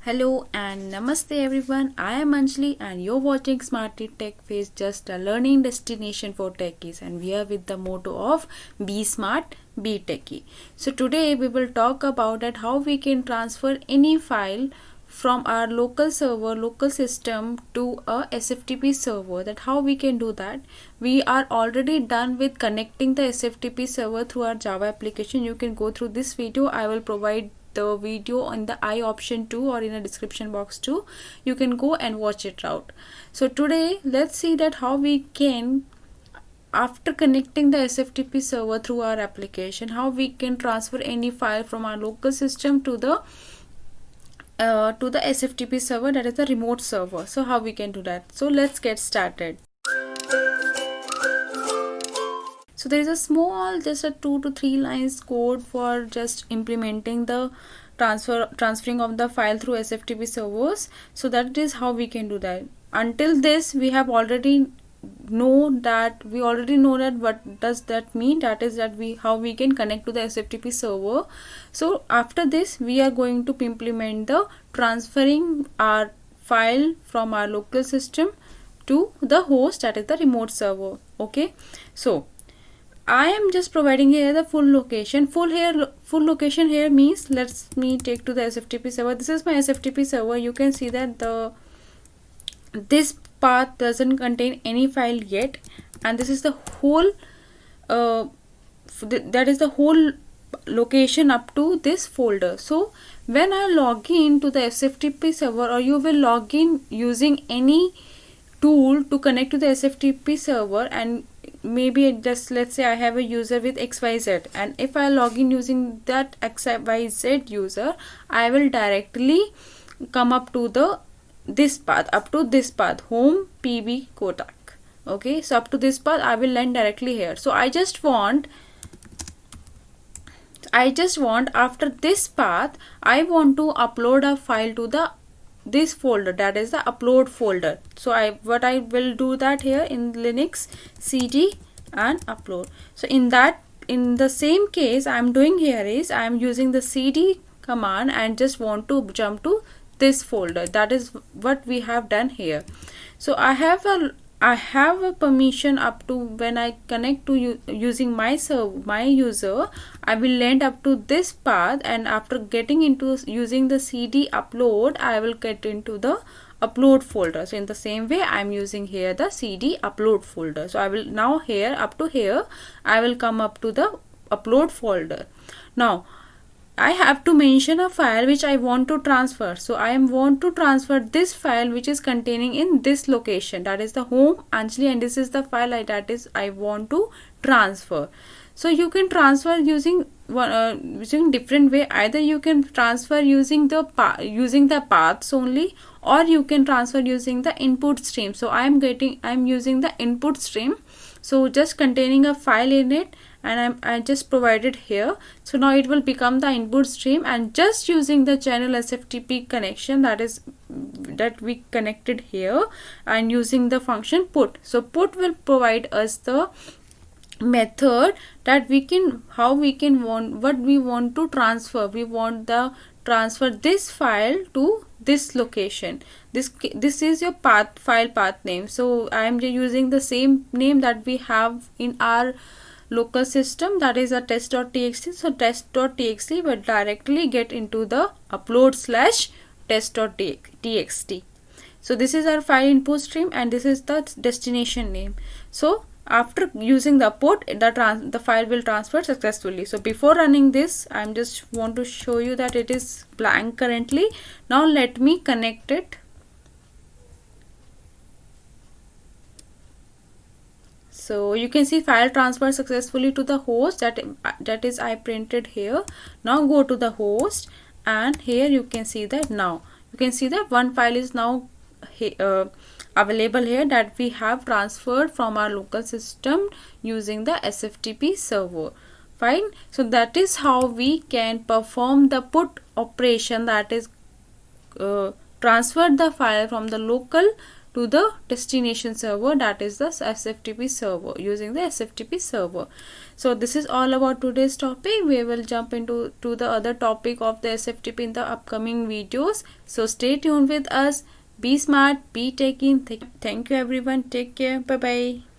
Hello and namaste everyone. I am Anjali and you're watching Smarty Tech Face, just a learning destination for techies, and we are with the motto of Be Smart, Be Techie. So today we will talk about that how we can transfer any file from our local server, local system to a SFTP server. That how we can do that. We are already done with connecting the SFTP server through our Java application. You can go through this video. I will provide the video on the I option too, or in a description box too. You can go and watch it out. So today let's see that how we can, after connecting the SFTP server through our application, how we can transfer any file from our local system to the SFTP server, that is the remote server. So how we can do that? So let's get started. So there is a small, just a 2 to 3 lines code for just implementing the transferring of the file through SFTP servers. So that is how we can do that. Until this, we have already know that what does that mean. That is that how we can connect to the SFTP server. So after this, we are going to implement the transferring our file from our local system to the host, that is the remote server. Okay, so I am just providing here the full location. Full location here means, let's me take to the SFTP server. This is my SFTP server. You can see that this path doesn't contain any file yet, and this is the whole that is the whole location up to this folder. So when I log in to the SFTP server, or you will log in using any tool to connect to the SFTP server, and maybe just let's say I have a user with XYZ, and if I log in using that XYZ user, I will directly come up to this path, home PB Kotak. Okay, so up to this path I will land directly here. So I just want after this path, I want to upload a file to this folder, that is the upload folder. So what I will do that here in Linux, cd and upload. So in the same case I am doing here is I am using the cd command and just want to jump to this folder. That is what we have done here. So I have a permission up to, when I connect to using my user, I will land up to this path, and after getting into using the cd upload, I will get into the upload folder. So in the same way, I am using here the cd upload folder. So I will now here up to here, I will come up to the upload folder. Now I have to mention a file which I want to transfer. So I want to transfer this file which is containing in this location, that is the home Anjali, and this is the file that is I want to transfer. So you can transfer using different way. Either you can transfer using the paths only, or you can transfer using the input stream. So I am using the input stream, so just containing a file in it, and I just provided here. So now it will become the input stream, and just using the channel SFTP connection, that we connected here, and using the function put. So put will provide us the method that what we want to transfer. We want the transfer this file to this location. This is your file path name. So I am using the same name that we have in our local system, that is a test.txt. So test.txt will directly get into the upload/test.txt. So this is our file input stream, and this is the destination name. So after using the put, the file will transfer successfully. So before running this, I just want to show you that it is blank currently. Now let me connect it. So you can see file transfer successfully to the host, that is I printed here. Now go to the host, and here you can see that one file is now available here, that we have transferred from our local system using the SFTP server. Fine. So that is how we can perform the put operation, that is transfer the file from the local to the destination server, that is the SFTP server, using the SFTP server. So this is all about today's topic. We will jump into the other topic of the SFTP in the upcoming videos. So stay tuned with us. Be smart, be taking. Thank you everyone. Take care. Bye bye.